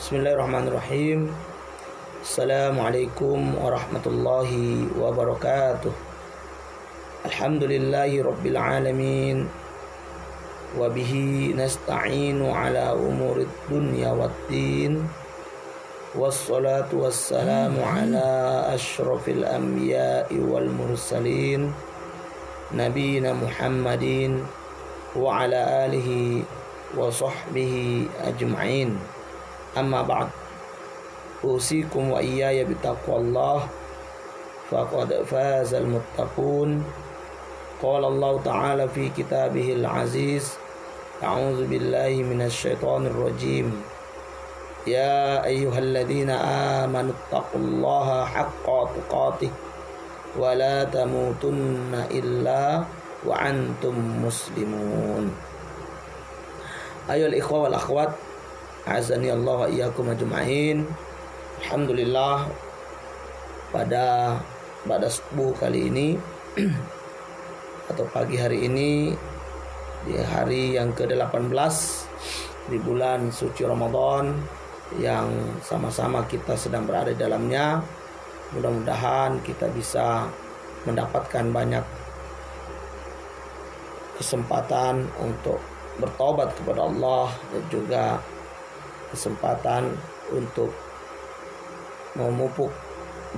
Bismillahirrahmanirrahim. Assalamualaikum warahmatullahi wabarakatuh. Alhamdulillahi rabbil alamin. Wabihi nasta'inu ala umurid dunya waddin. Wassalatu wassalamu ala ashrafil anbiya'i wal mursalin, nabiyina Muhammadin wa ala alihi wa sahbihi ajma'in. Amma ba'd. Usikum wa iyaya bitaqwallah, faqad fazal muttaqun. Qala Allah ta'ala fi kitabihil aziz, a'udzu billahi minasy syaithanir rajim. Ya ayyuhalladzina amanu taqullaha haqqa tuqatih wa la tamutunna illa wa antum muslimun. Ayyuhal ikhwa wal akhwat, azani Allah wa iyyakum ajma'in. Alhamdulillah, pada subuh kali ini atau pagi hari ini, di hari yang ke-18 di bulan suci Ramadan yang sama-sama kita sedang berada di dalamnya, mudah-mudahan kita bisa mendapatkan banyak kesempatan untuk bertobat kepada Allah dan juga kesempatan untuk memupuk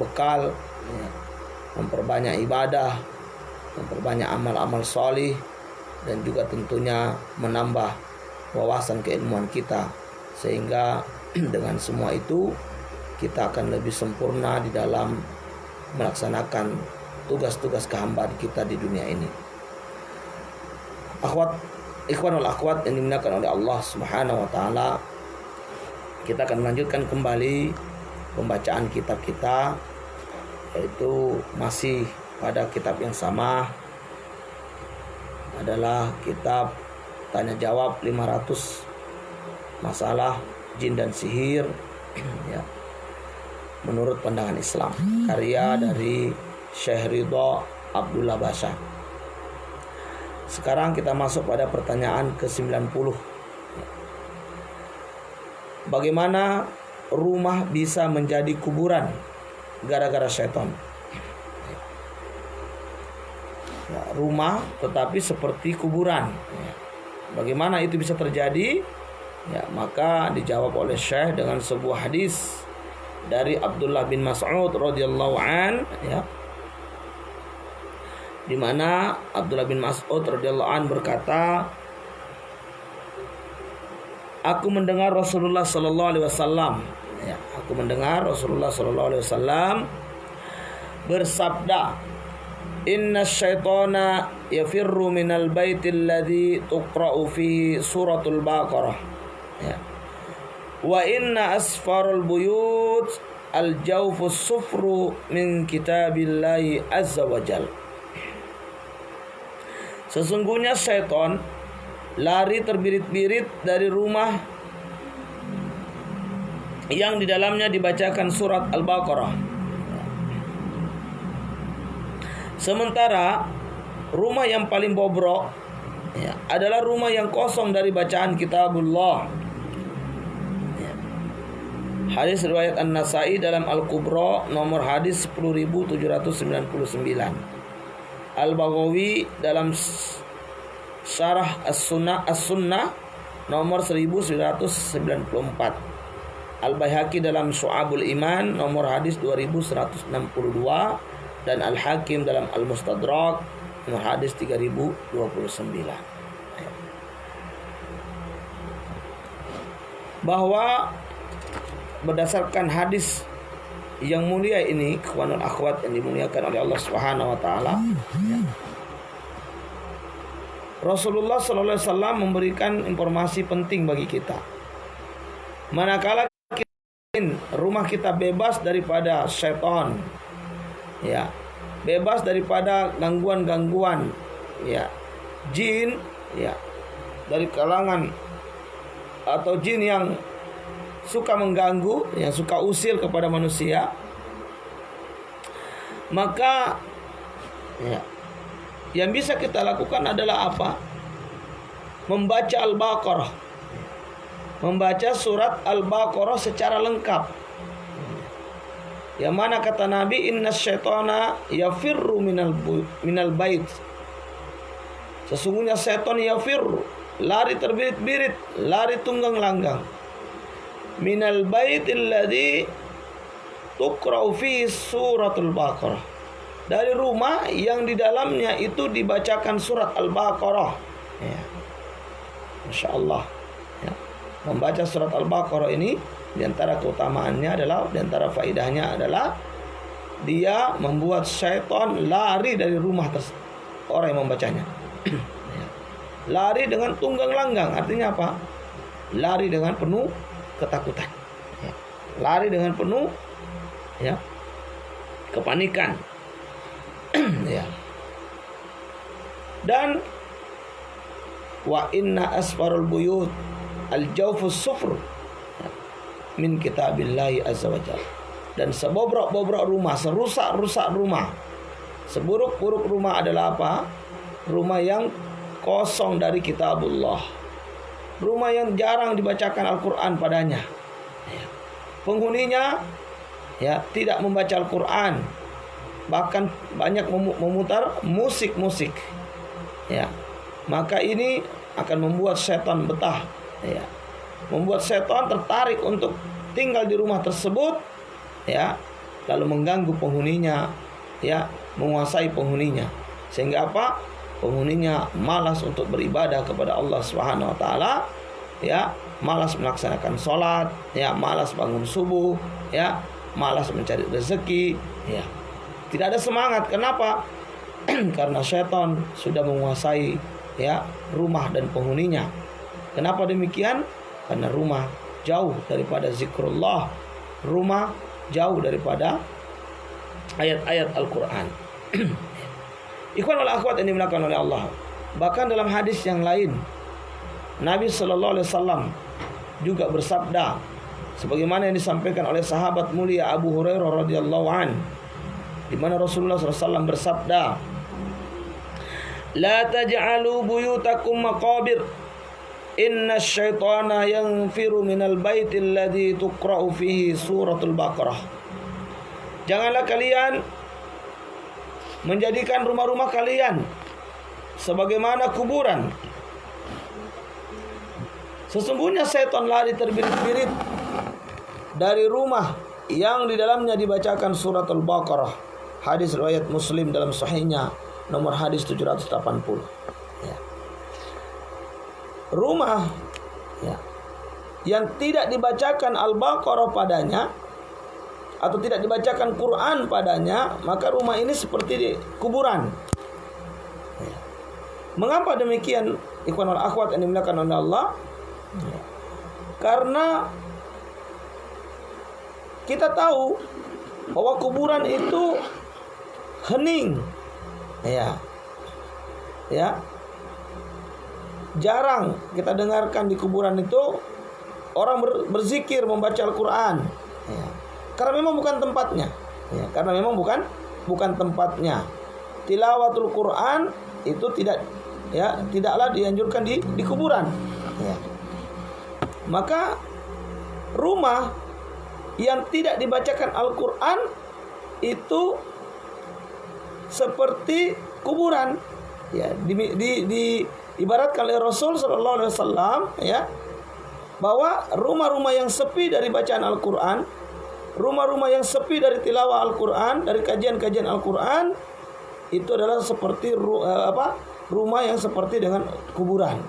bekal, memperbanyak ibadah, memperbanyak amal-amal solih, dan juga tentunya menambah wawasan keilmuan kita, sehingga dengan semua itu kita akan lebih sempurna di dalam melaksanakan tugas-tugas kehambaan kita di dunia ini. Ikhwanul akhwat yang dimuliakan oleh Allah Subhanahu wa taala, kita akan melanjutkan kembali pembacaan kitab kita, yaitu masih pada kitab yang sama, adalah kitab tanya jawab 500 masalah jin dan sihir ya, menurut pandangan Islam, karya dari Syekh Ridha Abdullah Basha. Sekarang kita masuk pada pertanyaan ke-90. Bagaimana rumah bisa menjadi kuburan gara-gara setan? Ya, rumah tetapi seperti kuburan. Ya. Bagaimana itu bisa terjadi? Ya, maka dijawab oleh Syekh dengan sebuah hadis dari Abdullah bin Mas'ud radhiyallahu an, ya, di mana Abdullah bin Mas'ud radhiyallahu an berkata, aku mendengar Rasulullah sallallahu alaihi wasallam, ya, aku mendengar Rasulullah sallallahu alaihi wasallam bersabda, inna syaitana yafirru minal baitil ladzi tuqra'u fihi suratul Baqarah, ya, wa inna asfarul buyut al jawfus sufru min kitabillahi azza wa jal. Sesungguhnya syaitan lari terbirit-birit dari rumah yang di dalamnya dibacakan surat Al-Baqarah. Sementara rumah yang paling bobrok, ya, adalah rumah yang kosong dari bacaan kitabullah. Ya. Hadis riwayat An-Nasa'i dalam Al-Kubra nomor hadis 10.799. Al-Baghawi dalam Syarah As-Sunnah nomor 1994. Al-Baihaqi dalam Syu'abul Iman nomor hadis 2162, dan Al-Hakim dalam Al-Mustadrak nomor hadis 3029. Bahwa berdasarkan hadis yang mulia ini, ikhwanul akhwat yang dimuliakan oleh Allah Subhanahu wa taala, ya, Rasulullah sallallahu alaihi wasallam memberikan informasi penting bagi kita. Manakala kita ingin rumah kita bebas daripada syaitan, ya, bebas daripada gangguan-gangguan, ya, jin, ya, dari kalangan atau jin yang suka mengganggu, yang suka usil kepada manusia, maka ya, yang bisa kita lakukan adalah apa? Membaca Al-Baqarah. membaca surat Al-Baqarah secara lengkap. Yang mana kata Nabi, inna syaitana yafirru minal bait. Sesungguhnya setan yafirru, lari terbirit-birit, lari tunggang langgang. Minal baitil ladzi tuqra'u fi suratul Baqarah. Dari rumah yang di dalamnya itu dibacakan surat Al-Baqarah. Ya. Masya Allah. Ya. Membaca surat Al-Baqarah ini, di antara keutamaannya adalah, di antara faedahnya adalah dia membuat syaitan lari dari rumah orang yang membacanya. Lari dengan tunggang langgang, artinya apa? Lari dengan penuh ketakutan. Lari dengan penuh kepanikan. Dan wa inna asfarul buyut al-jawfus sufr min kitabillahi azza wa jalla. Dan sebobrok-bobrok rumah, serusak-rusak rumah, seburuk-buruk rumah adalah apa? Rumah yang kosong dari kitabullah, rumah yang jarang dibacakan Al-Quran padanya. Penghuninya tidak membaca Al-Quran, bahkan banyak memutar musik-musik. Maka ini akan membuat setan betah, membuat setan tertarik untuk tinggal di rumah tersebut, lalu mengganggu penghuninya, menguasai penghuninya, sehingga apa? Penghuninya malas untuk beribadah kepada Allah Subhanahu wa taala, malas melaksanakan sholat, malas bangun subuh, malas mencari rezeki, tidak ada semangat. Kenapa? Karena setan sudah menguasai rumah dan penghuninya. Kenapa demikian? Karena rumah jauh daripada zikrullah, rumah jauh daripada ayat-ayat Al-Quran. Ikhwan wal akhwat yang dimuliakan oleh Allah. Bahkan dalam hadis yang lain, Nabi sallallahu alaihi wasallam juga bersabda, sebagaimana yang disampaikan oleh sahabat mulia Abu Hurairah radhiyallahu an, di mana Rasulullah sallallahu alaihi wasallam bersabda, la taj'alu buyutakum maqabir, inna syaitana yanfiru minal baitil ladzi tuqra'u fihi suratul Baqarah. Janganlah kalian menjadikan rumah-rumah kalian sebagaimana kuburan. Sesungguhnya setan lari terbirit-birit dari rumah yang di dalamnya dibacakan surat Al-Baqarah. Hadis riwayat Muslim dalam sahihnya nomor hadis 780. Rumah yang tidak dibacakan Al-Baqarah padanya, atau tidak dibacakan Quran padanya, maka rumah ini seperti kuburan. Mengapa demikian, ikhwan wal akhwat yang dimuliakan oleh Allah? Karena kita tahu bahwa kuburan itu hening, jarang kita dengarkan di kuburan itu orang berzikir, membaca Al-Quran. Karena memang bukan tempatnya. Karena memang bukan tempatnya. Tilawatul Quran itu tidaklah dianjurkan di kuburan. Maka rumah yang tidak dibacakan Al-Quran itu seperti kuburan. Ibaratkan oleh Rasul sallallahu alaihi wasallam bahwa rumah-rumah yang sepi dari bacaan Al-Quran, rumah-rumah yang sepi dari tilawah Al-Quran, dari kajian-kajian Al-Quran, itu adalah seperti rumah yang seperti dengan kuburan.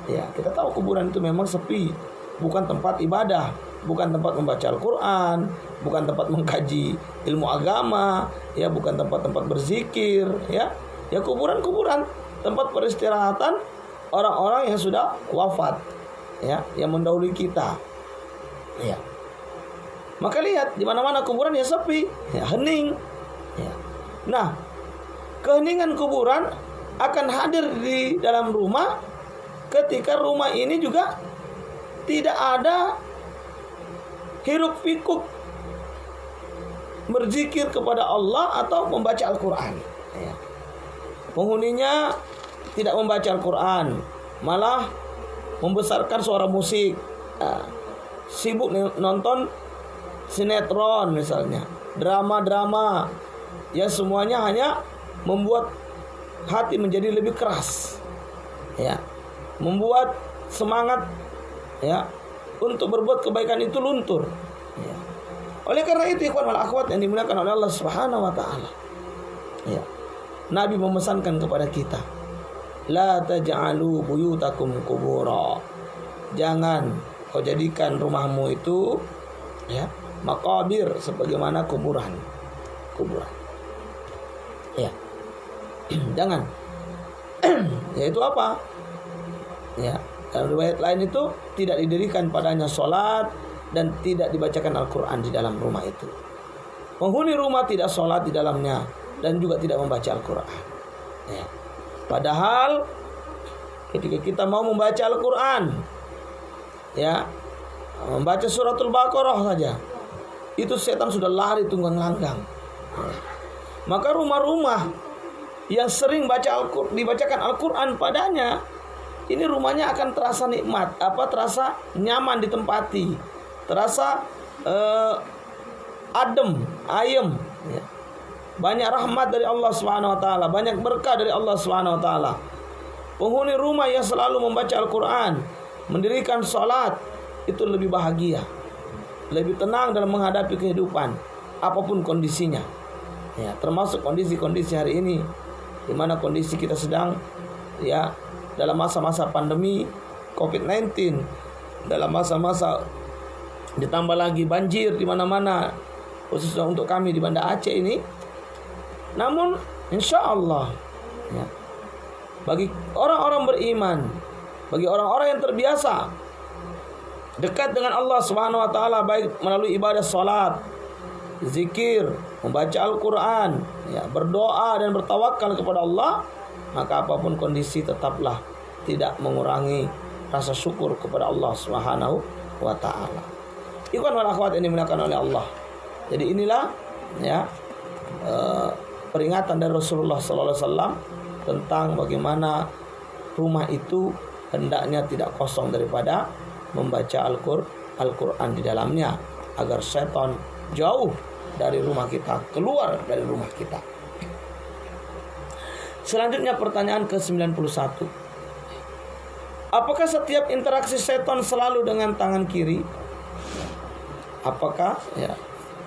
Kita tahu kuburan itu memang sepi, bukan tempat ibadah, bukan tempat membaca Al-Quran, bukan tempat mengkaji ilmu agama, bukan tempat-tempat berzikir, kuburan-kuburan, tempat peristirahatan orang-orang yang sudah wafat, yang mendahului kita. Maka lihat di mana-mana kuburan sepi, hening. Nah, keheningan kuburan akan hadir di dalam rumah ketika rumah ini juga tidak ada hiruk pikuk berzikir kepada Allah atau membaca Al-Quran. Penghuninya tidak membaca Al-Quran, malah membesarkan suara musik, sibuk nonton sinetron misalnya, drama-drama, ya semuanya hanya membuat hati menjadi lebih keras, ya, membuat semangat, ya, untuk berbuat kebaikan itu luntur. Ya. Oleh karena itu, ikhwan wal akhwat yang dimuliakan oleh Allah Subhanahu wa taala, ya, Nabi memesankan kepada kita, la taj'alu buyutakum qubura. Jangan kau jadikan rumahmu itu, ya, maqabir, sebagaimana kuburan. Ya. Jangan. Yaitu apa? Ya, dalam riwayat lain itu tidak didirikan padanya salat dan tidak dibacakan Al-Quran di dalam rumah itu. Penghuni rumah tidak sholat di dalamnya dan juga tidak membaca Al-Quran. Ya. Padahal ketika kita mau membaca Al-Quran, ya, membaca suratul Baqarah saja, itu setan sudah lari tunggang langgang. Maka rumah-rumah yang sering dibacakan Al-Quran padanya, ini rumahnya akan terasa nikmat, terasa nyaman ditempati, terasa adem, ayem, ya. Banyak rahmat dari Allah Subhanahu wa taala, banyak berkah dari Allah Subhanahu wa taala. Penghuni rumah yang selalu membaca Al-Quran, mendirikan salat, itu lebih bahagia, lebih tenang dalam menghadapi kehidupan apapun kondisinya. Ya, termasuk kondisi-kondisi hari ini, di mana kondisi kita sedang, ya, dalam masa-masa pandemi COVID-19, dalam masa-masa ditambah lagi banjir di mana-mana, khususnya untuk kami di Banda Aceh ini. Namun insya Allah, ya, bagi orang-orang beriman, bagi orang-orang yang terbiasa dekat dengan Allah Subhanahu wa taala, baik melalui ibadah salat, zikir, membaca Al-Quran, ya, berdoa dan bertawakal kepada Allah, maka apapun kondisi tetaplah tidak mengurangi rasa syukur kepada Allah Subhanahu wa taala. Ikhwan wal akhwat yang dimuliakan oleh Allah. Jadi inilah, ya, peringatan dari Rasulullah sallallahu alaihi wasallam tentang bagaimana rumah itu hendaknya tidak kosong daripada membaca Al-Quran di dalamnya, agar setan jauh dari rumah kita, keluar dari rumah kita. Selanjutnya pertanyaan ke-91. Apakah setiap interaksi setan selalu dengan tangan kiri? Apakah, ya,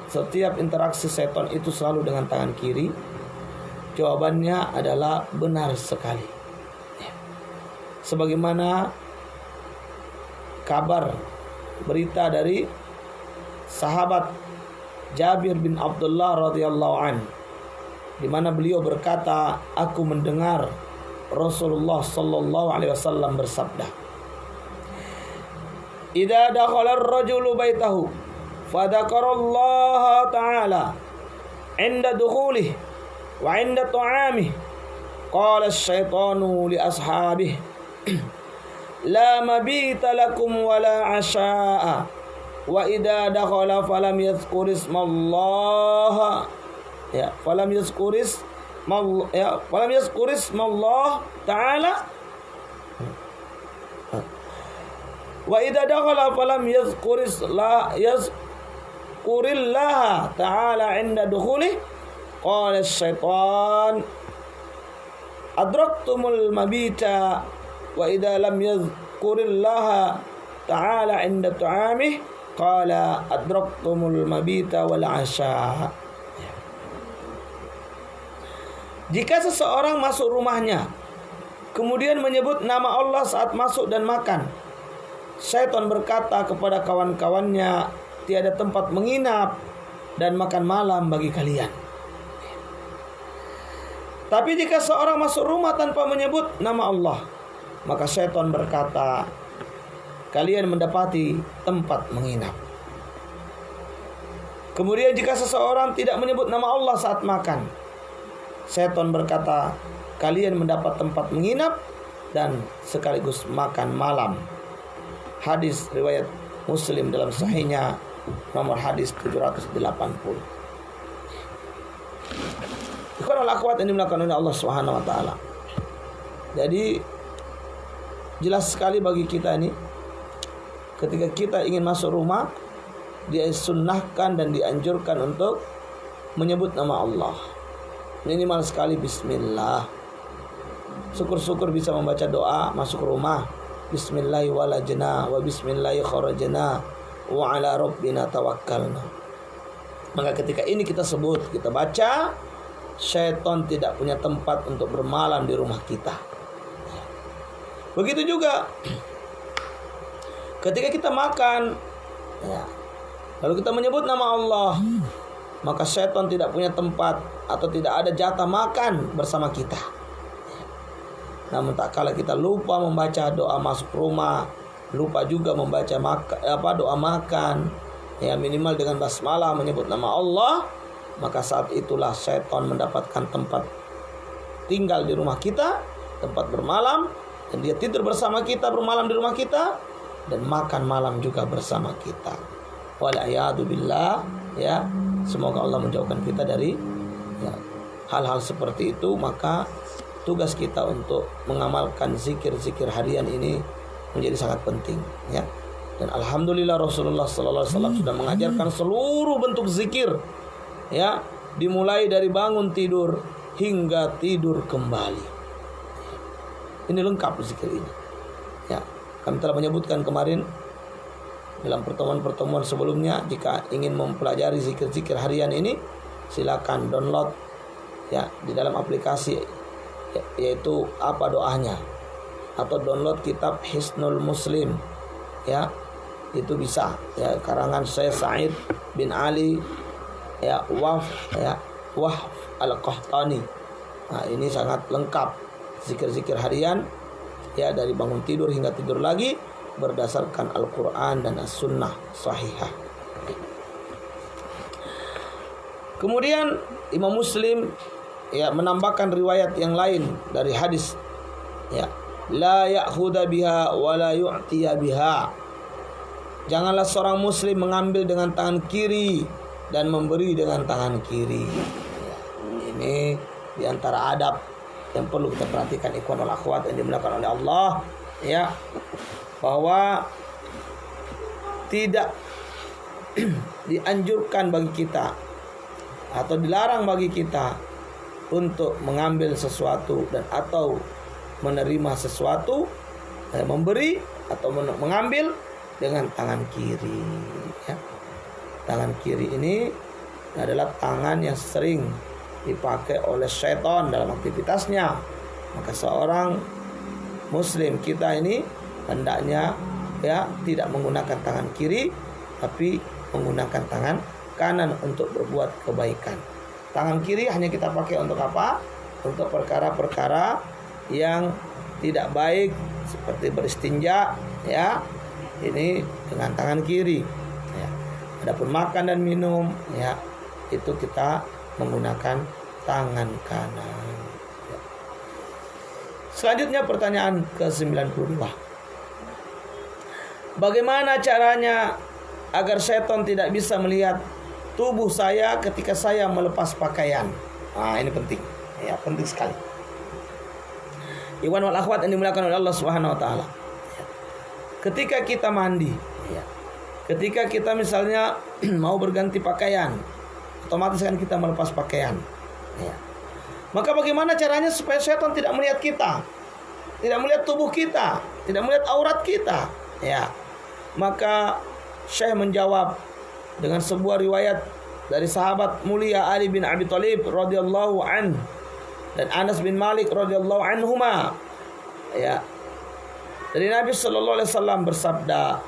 setiap interaksi setan itu selalu dengan tangan kiri? Jawabannya adalah benar sekali. Sebagaimana kabar berita dari sahabat Jabir bin Abdullah radhiyallahu an, di mana beliau berkata, aku mendengar Rasulullah sallallahu alaihi wasallam bersabda, "Idza dakhala ar-rajulu baitahu fa dzakarallaha ta'ala 'inda dukhulihi wa 'inda ta'amihi, qala asy-syaitanu li ashabihi la mabita lakum wa la 'asha'a wa idza dakhala falam yadhkur ismallaha falam yadhkur ismallah ta'ala wa idza dakhala falam yadhkurillaha ta'ala 'inda dukhuli qala asy-syaitan adraktumul mabita wa idza lam yadhkurillaha ta'ala 'inda ta'amih qala adraktumul mabita wal 'asha." Jika seseorang masuk rumahnya kemudian menyebut nama Allah saat masuk dan makan, syaitan berkata kepada kawan-kawannya, tiada tempat menginap dan makan malam bagi kalian. Tapi jika seorang masuk rumah tanpa menyebut nama Allah, maka syaitan berkata, kalian mendapati tempat menginap. Kemudian jika seseorang tidak menyebut nama Allah saat makan, syaitan berkata, kalian mendapat tempat menginap dan sekaligus makan malam. Hadis riwayat Muslim dalam sahihnya, nomor hadis 780. Ikhwan al-akhwat yang dimuliakan oleh Allah Subhanahu wa taala. Jadi jelas sekali bagi kita ini ketika kita ingin masuk rumah, disunnahkan dan dianjurkan untuk menyebut nama Allah. Minimal sekali bismillah. Syukur-syukur bisa membaca doa masuk rumah. Bismillahi walajna wa bismillahi kharajna wa ala rabbina tawakkalna. Maka ketika ini kita sebut, kita baca, syaitan tidak punya tempat untuk bermalam di rumah kita. Begitu juga ketika kita makan, ya, lalu kita menyebut nama Allah, maka syaitan tidak punya tempat atau tidak ada jatah makan bersama kita. Namun tak kala kita lupa membaca doa masuk rumah, lupa juga membaca doa makan, ya minimal dengan basmalah menyebut nama Allah, maka saat itulah syaitan mendapatkan tempat tinggal di rumah kita, tempat bermalam, dan dia tidur bersama kita, bermalam di rumah kita, dan makan malam juga bersama kita. Wal'iyadu billah, ya. Semoga Allah menjauhkan kita dari ya, hal-hal seperti itu. Maka tugas kita untuk mengamalkan zikir-zikir harian ini menjadi sangat penting, ya. Dan alhamdulillah Rasulullah sallallahu alaihi wasallam sudah mengajarkan seluruh bentuk zikir, ya, dimulai dari bangun tidur hingga tidur kembali. Ini lengkap zikir ini. Ya, kami telah menyebutkan kemarin dalam pertemuan-pertemuan sebelumnya, jika ingin mempelajari zikir-zikir harian ini, silakan download ya di dalam aplikasi, yaitu apa doanya, atau download kitab Hisnul Muslim, ya, itu bisa, ya, karangan Syekh Sa'id bin Ali, ya, Wahf Al-Qahtani. Nah, ini sangat lengkap zikir-zikir harian, ya, dari bangun tidur hingga tidur lagi, berdasarkan Al-Quran dan As-Sunnah Sahihah. Kemudian Imam Muslim, ya, menambahkan riwayat yang lain dari hadis, ya, la ya'khudha biha wa la yu'tiya biha. Janganlah seorang muslim mengambil dengan tangan kiri dan memberi dengan tangan kiri. Ya, ini diantara adab yang perlu kita perhatikan, ikhwan wal akhwat yang dimuliakan oleh Allah, ya, bahwa tidak dianjurkan bagi kita atau dilarang bagi kita untuk mengambil sesuatu dan atau menerima sesuatu, memberi atau mengambil dengan tangan kiri, ya. Tangan kiri ini adalah tangan yang sering dipakai oleh syaitan dalam aktivitasnya. Maka seorang muslim kita ini hendaknya, ya, tidak menggunakan tangan kiri, tapi menggunakan tangan kanan untuk berbuat kebaikan. Tangan kiri hanya kita pakai untuk apa? Untuk perkara-perkara yang tidak baik, seperti beristinja, ya, ini dengan tangan kiri, ya. Adapun makan dan minum, ya, itu kita menggunakan tangan kanan, ya. Selanjutnya pertanyaan ke-92. Bagaimana caranya agar setan tidak bisa melihat tubuh saya ketika saya melepas pakaian? Nah, ini penting, ya, penting sekali. Ikhwan wal akhwat yang dimuliakan oleh Allah Subhanahu wa taala. Ketika kita mandi, ya, ketika kita misalnya mau berganti pakaian, otomatis kan kita melepas pakaian, ya. Maka bagaimana caranya supaya setan tidak melihat kita, tidak melihat tubuh kita, tidak melihat aurat kita, ya? Maka Syekh menjawab dengan sebuah riwayat dari sahabat mulia Ali bin Abi Thalib radhiyallahu an dan Anas bin Malik radhiyallahu anhuma, ya. Dari Nabi sallallahu alaihi wasallam bersabda,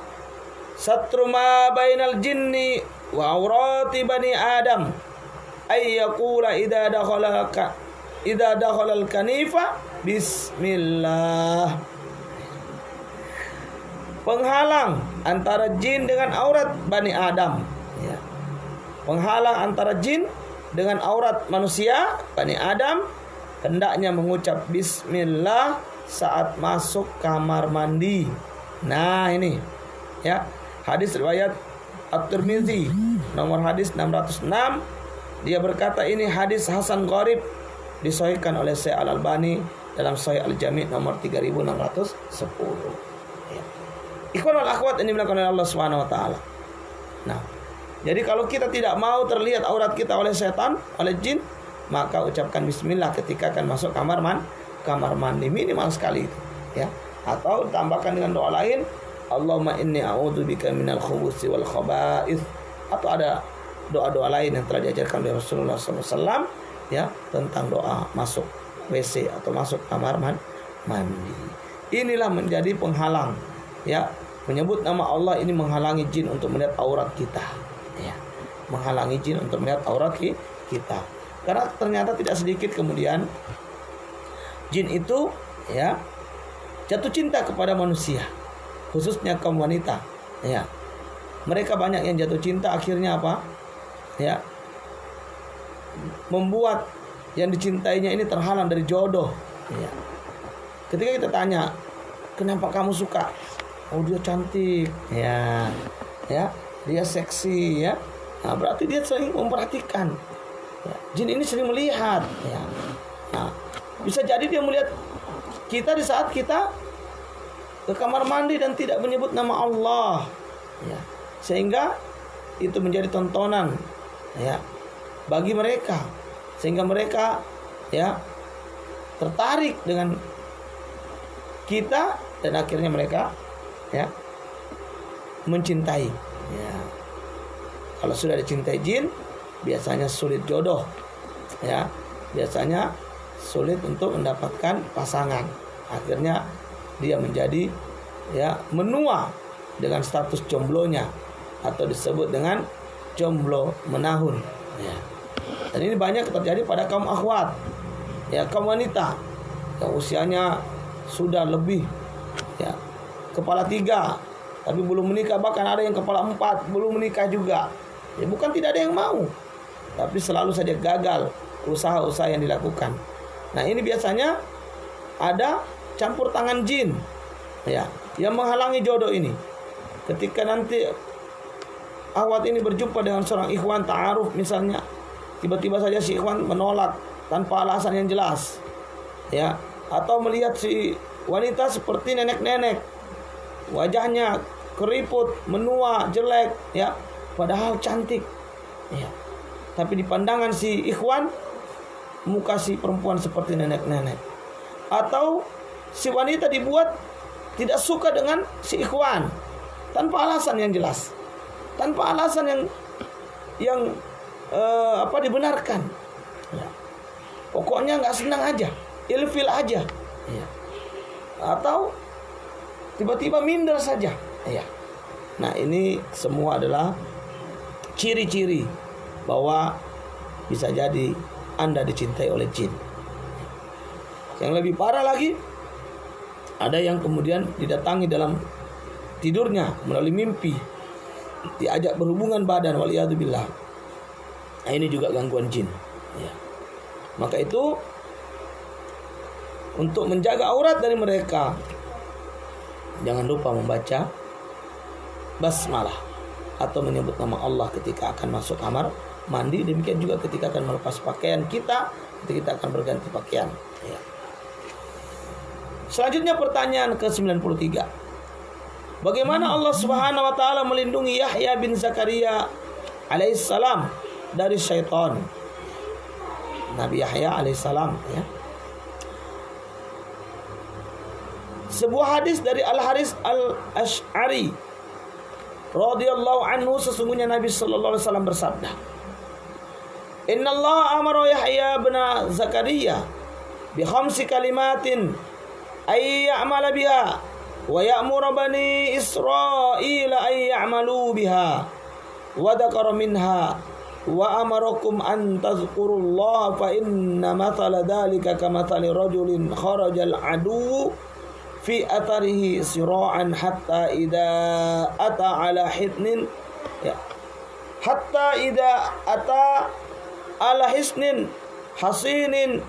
"Satru ma bainal jinni wa aurati bani Adam ay yaqula idza dakhala al-kanifa bismillah." Penghalang antara jin dengan aurat Bani Adam, ya. Penghalang antara jin dengan aurat manusia Bani Adam hendaknya mengucap bismillah saat masuk kamar mandi. Nah, ini, ya, hadis riwayat At-Tirmidzi nomor hadis 606. Dia berkata ini hadis hasan gharib, disahihkan oleh Syekh Al-Albani dalam Sahih Al-Jami' nomor 3610. Ya. Ikhwan wal akhwat yang dimuliakan oleh Allah Subhanahu wa taala. Nah, jadi kalau kita tidak mau terlihat aurat kita oleh setan, oleh jin, maka ucapkan bismillah ketika akan masuk kamar mandi, minimal sekali itu, ya. Atau tambahkan dengan doa lain, Allahumma inni a'udzubika minal khubuthi wal khaba'ith. Atau ada doa-doa lain yang telah diajarkan oleh Rasulullah SAW, ya, tentang doa masuk WC atau masuk kamar mandi. Inilah menjadi penghalang, ya. Menyebut nama Allah ini menghalangi jin untuk melihat aurat kita, ya. Menghalangi jin untuk melihat aurat kita. Karena ternyata tidak sedikit kemudian jin itu, ya, jatuh cinta kepada manusia, khususnya kaum wanita, ya. Mereka banyak yang jatuh cinta, akhirnya apa? Ya, membuat yang dicintainya ini terhalang dari jodoh, ya. Ketika kita tanya, kenapa kamu suka? Oh, dia cantik, ya, ya, dia seksi, ya. Nah, berarti dia sering memperhatikan, ya. Jin ini sering melihat, ya. Nah, bisa jadi dia melihat kita di saat kita ke kamar mandi dan tidak menyebut nama Allah, ya. Sehingga itu menjadi tontonan, ya, bagi mereka, sehingga mereka, ya, tertarik dengan kita dan akhirnya mereka, ya, mencintai, ya. Kalau sudah dicintai jin, biasanya sulit jodoh, ya, biasanya sulit untuk mendapatkan pasangan. Akhirnya dia menjadi, ya, menua dengan status jomblonya, atau disebut dengan jomblo menahun, ya. Dan ini banyak terjadi pada kaum akhwat, ya, kaum wanita yang usianya sudah lebih, ya, kepala 3 tapi belum menikah, bahkan ada yang kepala 4 belum menikah juga. Ya, bukan tidak ada yang mau, tapi selalu saja gagal usaha-usaha yang dilakukan. Nah, ini biasanya ada campur tangan jin, ya, yang menghalangi jodoh ini. Ketika nanti akhwat ini berjumpa dengan seorang ikhwan ta'aruf misalnya, tiba-tiba saja si ikhwan menolak tanpa alasan yang jelas, ya, atau melihat si wanita seperti nenek-nenek, wajahnya keriput, menua, jelek, ya, padahal cantik, ya. Tapi di pandangan si ikhwan, muka si perempuan seperti nenek-nenek. Atau si wanita dibuat tidak suka dengan si ikhwan tanpa alasan yang jelas, tanpa alasan yang dibenarkan, ya. Pokoknya nggak senang aja, ilfil aja, ya. Atau tiba-tiba minder saja, ya. Nah, ini semua adalah ciri-ciri bahwa bisa jadi Anda dicintai oleh jin. Yang lebih parah lagi, ada yang kemudian didatangi dalam tidurnya melalui mimpi, diajak berhubungan badan, waliyadzubillah. Nah, ini juga gangguan jin, ya. Maka itu untuk menjaga aurat dari mereka, jangan lupa membaca basmalah atau menyebut nama Allah ketika akan masuk kamar mandi. Demikian juga ketika akan melepas pakaian kita, ketika kita akan berganti pakaian, ya. Selanjutnya pertanyaan ke-93. Bagaimana Allah Subhanahu wa taala melindungi Yahya bin Zakaria alaihissalam dari syaitan? Nabi Yahya alaihissalam, ya. Sebuah hadis dari Al-Haris Al-Asy'ari radhiyallahu anhu, sesungguhnya Nabi sallallahu alaihi wasallam bersabda, "Inna Allah amara Yahya bin Zakaria bi khamsi kalimatin ay ya'mala biha wa ya'muru bani Israil ay ya'malu biha wa dzakara minha wa amarakum an tadhkurullaha fa inna mathala dhalika kamathali rajulin kharajal adu fi atharihi sira'an hatta idza ata ala hitnin, ya, hatta idza ata ala hisnin hasinin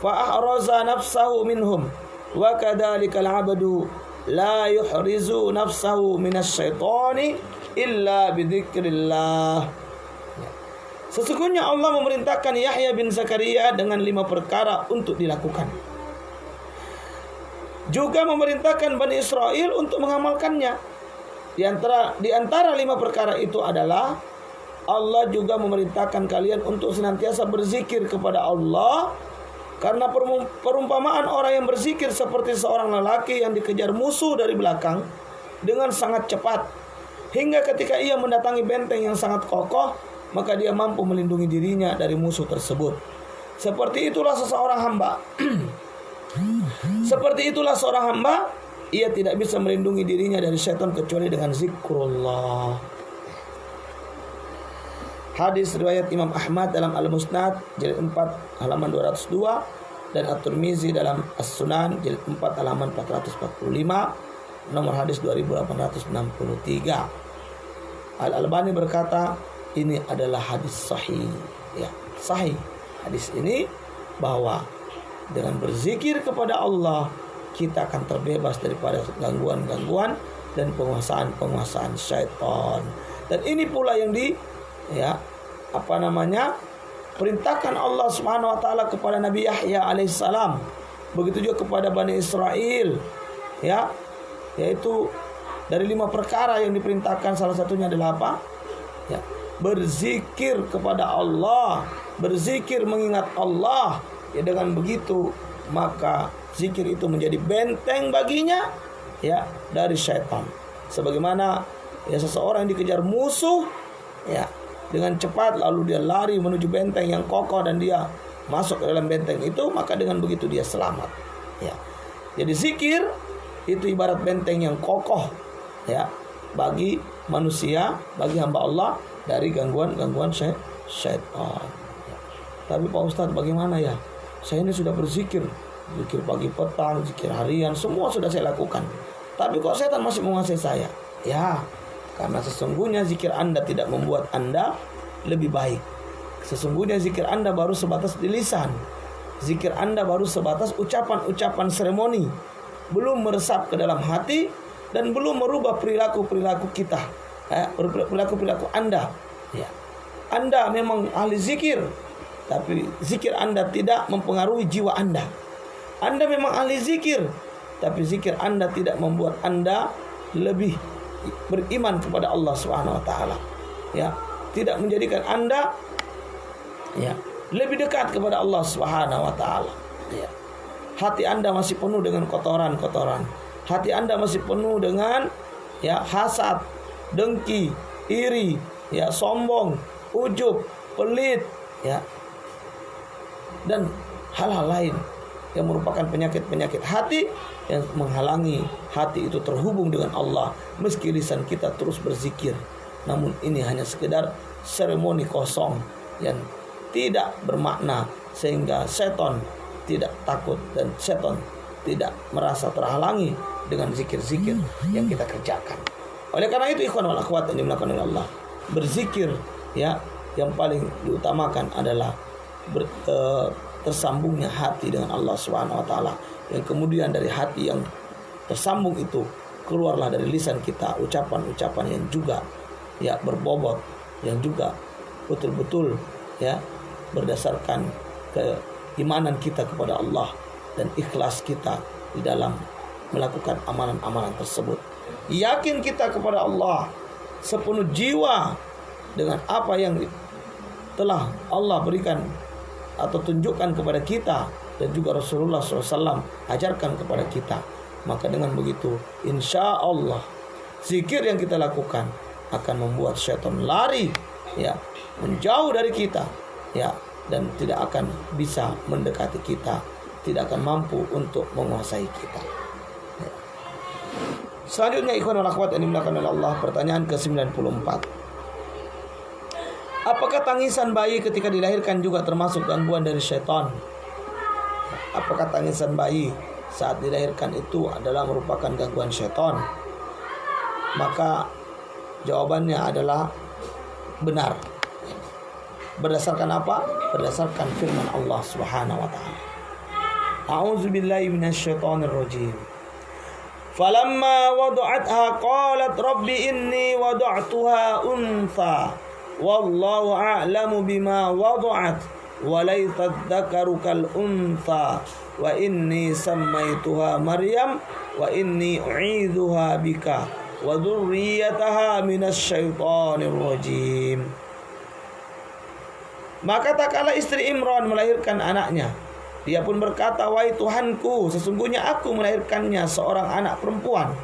fa ahraza nafsahu minhum wa kadzalikal abdu la yuhrizu nafsahu minasyaitani illa bidzikrillah." Sesungguhnya Allah memerintahkan Yahya bin Zakaria dengan 5 perkara untuk dilakukan. Juga memerintahkan Bani Israel untuk mengamalkannya. Di antara 5 perkara itu adalah Allah juga memerintahkan kalian untuk senantiasa berzikir kepada Allah, karena perumpamaan orang yang berzikir seperti seorang lelaki yang dikejar musuh dari belakang dengan sangat cepat, hingga ketika ia mendatangi benteng yang sangat kokoh, maka dia mampu melindungi dirinya dari musuh tersebut. Seperti itulah seorang hamba. Seperti itulah seorang hamba, ia tidak bisa melindungi dirinya dari setan kecuali dengan zikrullah. Hadis riwayat Imam Ahmad dalam Al-Musnad jilid 4 halaman 202 dan At-Tirmizi dalam As-Sunan jilid 4 halaman 445, nomor hadis 2863. Al-Albani berkata, ini adalah hadis sahih. Ya, sahih. Hadis ini bahwa dengan berzikir kepada Allah kita akan terbebas daripada gangguan-gangguan dan penguasaan syaitan. Dan ini pula yang perintahkan Allah Subhanahu wa taala kepada Nabi Yahya alaihissalam. Begitu juga kepada Bani Israel, ya. Yaitu dari 5 perkara yang diperintahkan, salah satunya adalah apa? Ya, berzikir kepada Allah, berzikir mengingat Allah. Ya, dengan begitu maka zikir itu menjadi benteng baginya, ya, dari syaitan. Sebagaimana ya seseorang yang dikejar musuh, ya, dengan cepat lalu dia lari menuju benteng yang kokoh dan dia masuk ke dalam benteng itu, maka dengan begitu dia selamat. Ya. Jadi zikir itu ibarat benteng yang kokoh, ya, bagi manusia, bagi hamba Allah dari gangguan syaitan. Ya. Tapi Pak Ustadz, bagaimana ya? Saya ini sudah berzikir, zikir pagi petang, zikir harian, semua sudah saya lakukan. Tapi kok setan masih menguasai saya? Ya, karena sesungguhnya zikir Anda tidak membuat Anda lebih baik. Sesungguhnya zikir Anda baru sebatas di lisan. Zikir Anda baru sebatas ucapan-ucapan seremoni, belum meresap ke dalam hati dan belum merubah perilaku-perilaku kita, perilaku-perilaku Anda. Ya. Anda memang ahli zikir, tapi zikir Anda tidak mempengaruhi jiwa Anda. Anda memang ahli zikir, tapi zikir Anda tidak membuat Anda lebih beriman kepada Allah Subhanahu wa taala. Ya, tidak menjadikan Anda, ya, lebih dekat kepada Allah Subhanahu wa taala. Ya. Hati Anda masih penuh dengan kotoran-kotoran. Hati Anda masih penuh dengan, ya, hasad, dengki, iri, ya, sombong, ujub, pelit, ya, dan hal-hal lain yang merupakan penyakit-penyakit hati yang menghalangi hati itu terhubung dengan Allah. Meski lisan kita terus berzikir, namun ini hanya sekedar seremoni kosong yang tidak bermakna, sehingga setan tidak takut dan setan tidak merasa terhalangi dengan zikir-zikir yang kita kerjakan. Oleh karena itu, ikhwan wal akhwat yang dimulakan oleh Allah, berzikir, ya, yang paling diutamakan adalah tersambungnya hati dengan Allah Subhanahu wa taala, yang kemudian dari hati yang tersambung itu keluarlah dari lisan kita ucapan-ucapan yang juga, ya, berbobot, yang juga betul-betul, ya, berdasarkan keimanan kita kepada Allah dan ikhlas kita di dalam melakukan amalan-amalan tersebut. Yakin kita kepada Allah sepenuh jiwa dengan apa yang telah Allah berikan atau tunjukkan kepada kita dan juga Rasulullah SAW ajarkan kepada kita. Maka dengan begitu, insya Allah zikir yang kita lakukan akan membuat syaitan lari, ya, menjauh dari kita, ya, dan tidak akan bisa mendekati kita, tidak akan mampu untuk menguasai kita. Ya. Selanjutnya, ikhwan wal akhwat yang dimuliakan oleh Allah, pertanyaan ke-94. Apakah tangisan bayi ketika dilahirkan juga termasuk gangguan dari syaitan? Apakah tangisan bayi saat dilahirkan itu adalah merupakan gangguan syaitan? Maka jawabannya adalah benar. Berdasarkan apa? Berdasarkan firman Allah Subhanahu wa taala. A'udzubillahi minasyaitonir rajim. Falamma wada'atha qalat rabbi inni wada'tuha untha wallahu a'lamu bima wada'at wa laysa dzakaru kal untha wa inni sammaituha Maryam wa inni u'idzuha bika wa dzurriyyataha minasyaitonir rajim. Maka tak kala istri Imran melahirkan anaknya, dia pun berkata, wahai Tuhanku, sesungguhnya aku melahirkannya seorang anak perempuan,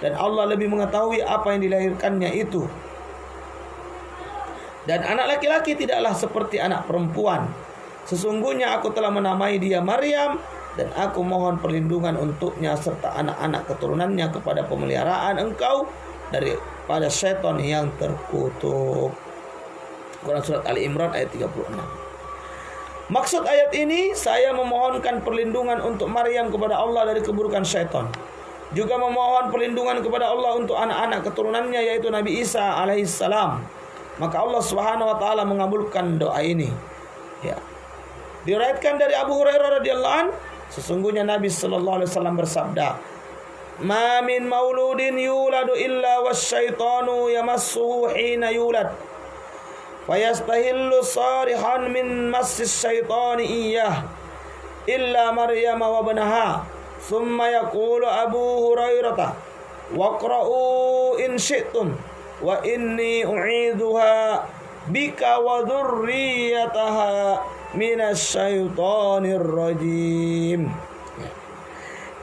dan Allah lebih mengetahui apa yang dilahirkannya itu. Dan anak laki-laki tidaklah seperti anak perempuan. Sesungguhnya aku telah menamai dia Maryam, dan aku mohon perlindungan untuknya serta anak-anak keturunannya kepada pemeliharaan engkau daripada syaitan yang terkutuk. Quran Surat Ali Imran ayat 36. Maksud ayat ini, saya memohonkan perlindungan untuk Maryam kepada Allah dari keburukan syaitan. Juga memohon perlindungan kepada Allah untuk anak-anak keturunannya, yaitu Nabi Isa alaihissalam. Maka Allah Subhanahu wa taala mengabulkan doa ini. Ya. Diriwayatkan dari Abu Hurairah radhiyallahu an, sesungguhnya Nabi sallallahu alaihi wasallam bersabda, "Ma min mauludin yuladu illa wasyaitanu yamassuhu hina yulad. Fayastahillu sarihan min massis syaitani iyyah illa Maryam wa ibnaha." Thumma yaqulu Abu Hurairah, "Waqra'u in syi'tum wa inni u'idzuha bika wa dzurriyyataha minasyaitonir rajim."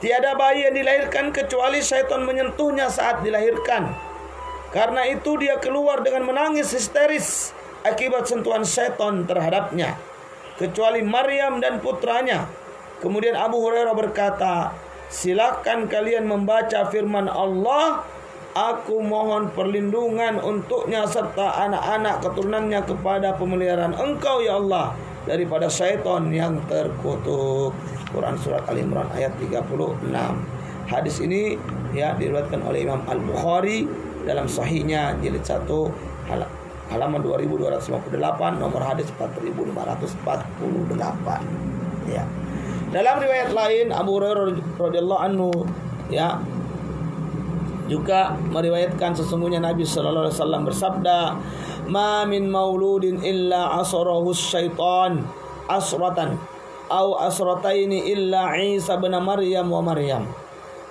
Tiada bayi yang dilahirkan kecuali syaitan menyentuhnya saat dilahirkan. Karena itu dia keluar dengan menangis histeris akibat sentuhan syaitan terhadapnya, kecuali Maryam dan putranya. Kemudian Abu Hurairah berkata, silakan kalian membaca firman Allah, aku mohon perlindungan untuknya serta anak-anak keturunannya kepada pemeliharaan engkau ya Allah daripada syaitan yang terkutuk. Quran Surat Al Imran ayat 36. Hadis ini ya diriwayatkan oleh Imam Al-Bukhari dalam sahihnya jilid 1 halaman 2258, nomor hadis 4548. Ya. Dalam riwayat lain Abu Hurairah radhiyallahu anhu ya juga meriwayatkan sesungguhnya Nabi sallallahu alaihi wasallam bersabda, "Ma min mauludin illa asarahu syaitan asratan au asrataini illa Isa bin Maryam wa Maryam."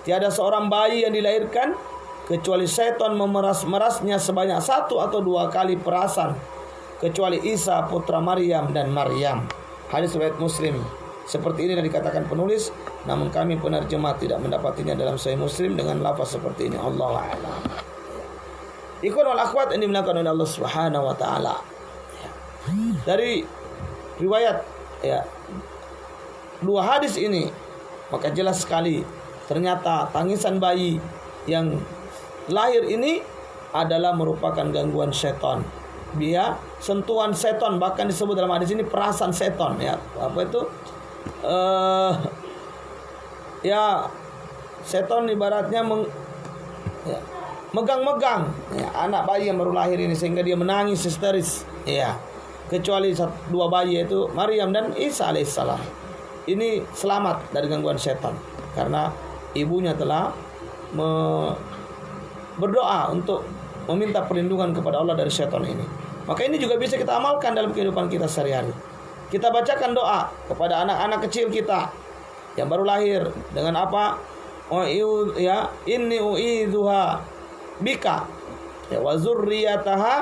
Tiada seorang bayi yang dilahirkan kecuali syaitan memeras-merasnya sebanyak 1 atau 2 kali perasan, kecuali Isa putra Maryam dan Maryam. Hadis riwayat Muslim. Seperti ini yang dikatakan penulis, namun kami penerjemah tidak mendapatinya dalam Sahih Muslim dengan lafaz seperti ini. Allahu a'lam. Ikhwan wal akhwat yang dimuliakan oleh Allah Subhanahu wa taala. Dari riwayat ya 2 hadis ini, maka jelas sekali ternyata tangisan bayi yang lahir ini adalah merupakan gangguan setan. Dia sentuhan setan, bahkan disebut dalam hadis ini perasan setan ya. Apa itu? Ya setan ibaratnya megang-megang ya, anak bayi yang baru lahir ini sehingga dia menangis histeris ya, kecuali 2 bayi yaitu Maryam dan Isa alaihissalam. Ini selamat dari gangguan setan karena ibunya telah berdoa untuk meminta perlindungan kepada Allah dari setan ini. Maka ini juga bisa kita amalkan dalam kehidupan kita sehari-hari. Kita bacakan doa kepada anak-anak kecil kita yang baru lahir dengan apa? Ya, inni u'idzuha bika ya wa dzurriyyataha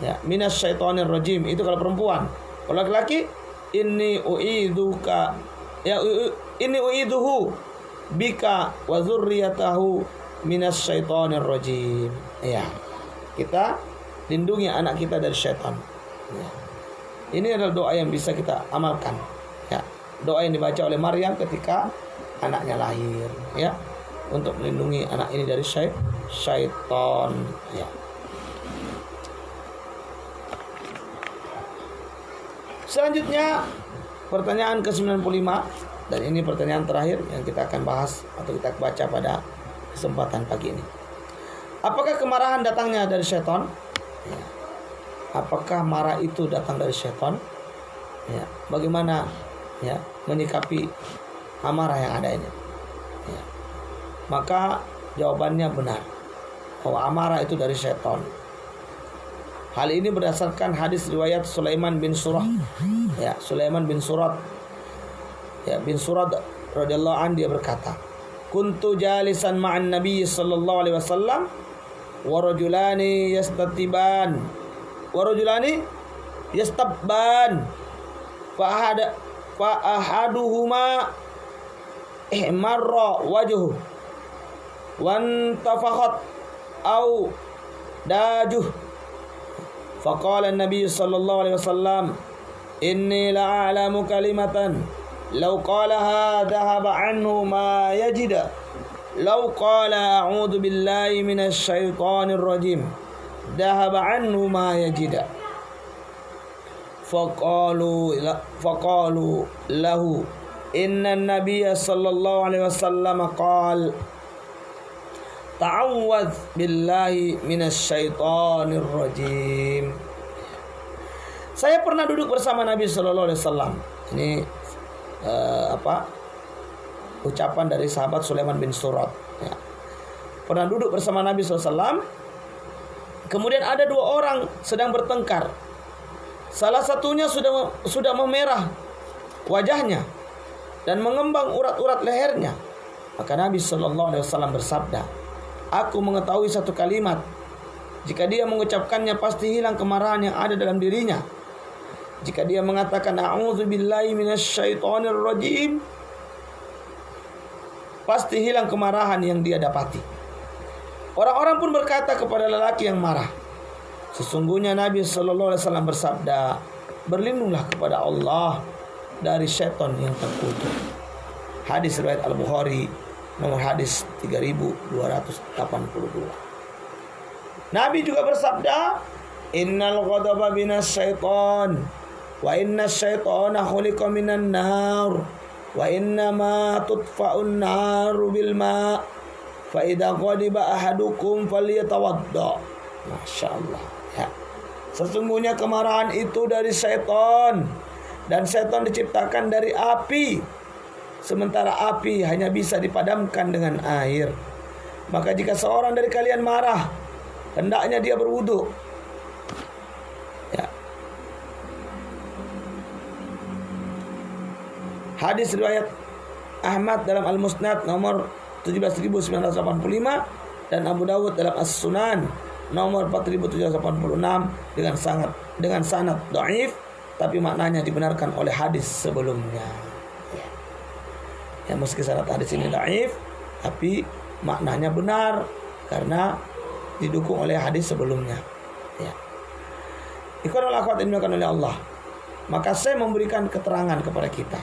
ya minasyaitonir rajim. Itu kalau perempuan. Kalau laki-laki, inni u'idzuka ya inni u'idzuhu bika wa dzurriyyatahu minasyaitonir rajim. Ya. Kita lindungi anak kita dari syaitan. Ya. Ini adalah doa yang bisa kita amalkan. Ya, doa yang dibaca oleh Maryam ketika anaknya lahir, ya, untuk melindungi anak ini dari syaitan. Ya. Selanjutnya pertanyaan ke-95 dan ini pertanyaan terakhir yang kita akan bahas atau kita baca pada kesempatan pagi ini. Apakah kemarahan datangnya dari syaitan? Ya. Apakah marah itu datang dari syaitan? Ya, bagaimana ya menyikapi amarah yang ada ini? Ya. Maka jawabannya benar bahwa amarah itu dari syaitan. Hal ini berdasarkan hadis riwayat Sulaiman bin Surah. Ya, Sulaiman bin Surah. Ya, bin Surah radhiyallahu anhu dia berkata, "Kuntu jalisan ma'an Nabi sallallahu alaihi wasallam warajulani yastabban fa ahaduhuma ihmarra wajhuhu wantafakhat au dajuh. Faqala an-nabiy sallallahu alaihi wasallam, inni la'alamu kalimatan law qalaha dhahaba anhu ma yajida, law qala a'udzu billahi minasy syaithanir rajim dhahaba anhu ma yajida. Faqalu lahu inna an-nabiy sallallahu alaihi wasallam qala ta'awwadz billahi minasy syaithanir rajim. Saya pernah duduk bersama Nabi sallallahu alaihi wasallam. Ini ucapan dari sahabat Sulaiman bin Surat, ya. Pernah duduk bersama Nabi sallallahu alaihi wasallam. Kemudian ada dua orang sedang bertengkar. Salah satunya sudah memerah wajahnya dan mengembang urat-urat lehernya. Maka Nabi sallallahu alaihi wasallam bersabda, aku mengetahui satu kalimat, jika dia mengucapkannya pasti hilang kemarahan yang ada dalam dirinya. Jika dia mengatakan a'udzu billahi minasy syaithanir rajim, pasti hilang kemarahan yang dia dapati. Orang-orang pun berkata kepada lelaki yang marah, sesungguhnya Nabi sallallahu alaihi wasallam bersabda, berlindunglah kepada Allah dari syaitan yang terkutuk. Hadis riwayat Al-Bukhari nomor hadis 3282. Nabi juga bersabda, innal ghadaba binas syaitan wa inna syaitana khuliqa minan nar wa inna ma tudfa'un naru bil ma fa idza ghadiba ahadukum falyatawadda. Masyaallah, ya. Sesungguhnya kemarahan itu dari syaitan, dan syaitan diciptakan dari api, sementara api hanya bisa dipadamkan dengan air. Maka jika seorang dari kalian marah, hendaknya dia berwudu, ya. Hadis riwayat Ahmad dalam Al-Musnad nomor 17.985 dan Abu Dawud dalam As-Sunan nomor 4.786 dengan sanad dhaif, tapi maknanya dibenarkan oleh hadis sebelumnya. Ya, meski sanad hadis ini dhaif, tapi maknanya benar karena didukung oleh hadis sebelumnya. Ya. Ikhwanul akhwat yang dimuliakan oleh Allah, maka saya memberikan keterangan kepada kita.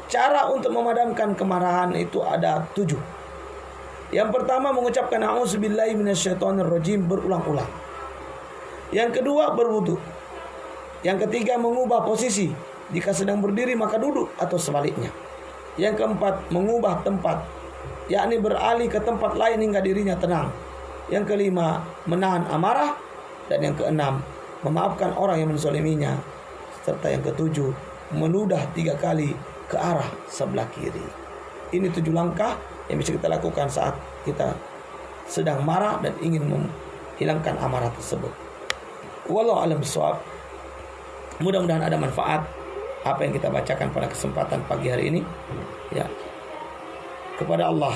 Cara untuk memadamkan kemarahan itu ada 7. Yang pertama, mengucapkan a'udzubillahi minasyaitonir rajim berulang-ulang. Yang kedua, berwudu. Yang ketiga, mengubah posisi. Jika sedang berdiri maka duduk atau sebaliknya. Yang keempat, mengubah tempat, yakni beralih ke tempat lain hingga dirinya tenang. Yang kelima, menahan amarah. Dan yang keenam, memaafkan orang yang menzaliminya. Serta yang ketujuh, meludah 3 kali ke arah sebelah kiri. Ini 7 langkah yang bisa kita lakukan saat kita sedang marah dan ingin menghilangkan amarah tersebut. Wallahu a'lam bishawab. Mudah-mudahan ada manfaat apa yang kita bacakan pada kesempatan pagi hari ini. Ya. Kepada Allah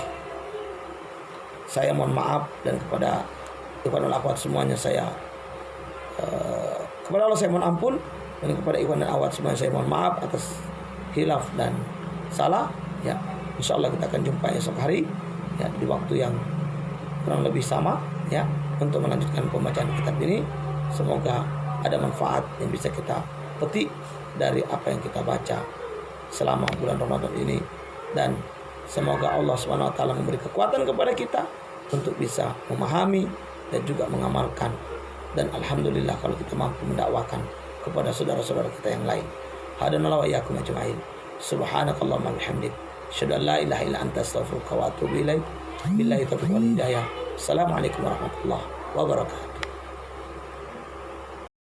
saya mohon maaf, dan kepada ikhwan dan akhwat semuanya kepada Allah saya mohon ampun, dan kepada ikhwan dan akhwat semuanya saya mohon maaf atas khilaf dan salah. Ya, insyaallah kita akan jumpa esok hari, ya, di waktu yang kurang lebih sama, ya, untuk melanjutkan pembacaan kitab ini. Semoga ada manfaat yang bisa kita petik dari apa yang kita baca selama bulan Ramadan ini, dan semoga Allah SWT memberi kekuatan kepada kita untuk bisa memahami dan juga mengamalkan. Dan alhamdulillah kalau kita mampu mendakwakan kepada saudara-saudara kita yang lain. Hadanallahu wa iyyakum ajma'in. Subhanakallahumma wa bihamdik, asyhadu an la ilaha illa anta, astaghfiruka wa atubu ilaik. Billahi taufiq wal hidayah. Assalamualaikum warahmatullahi wabarakatuh.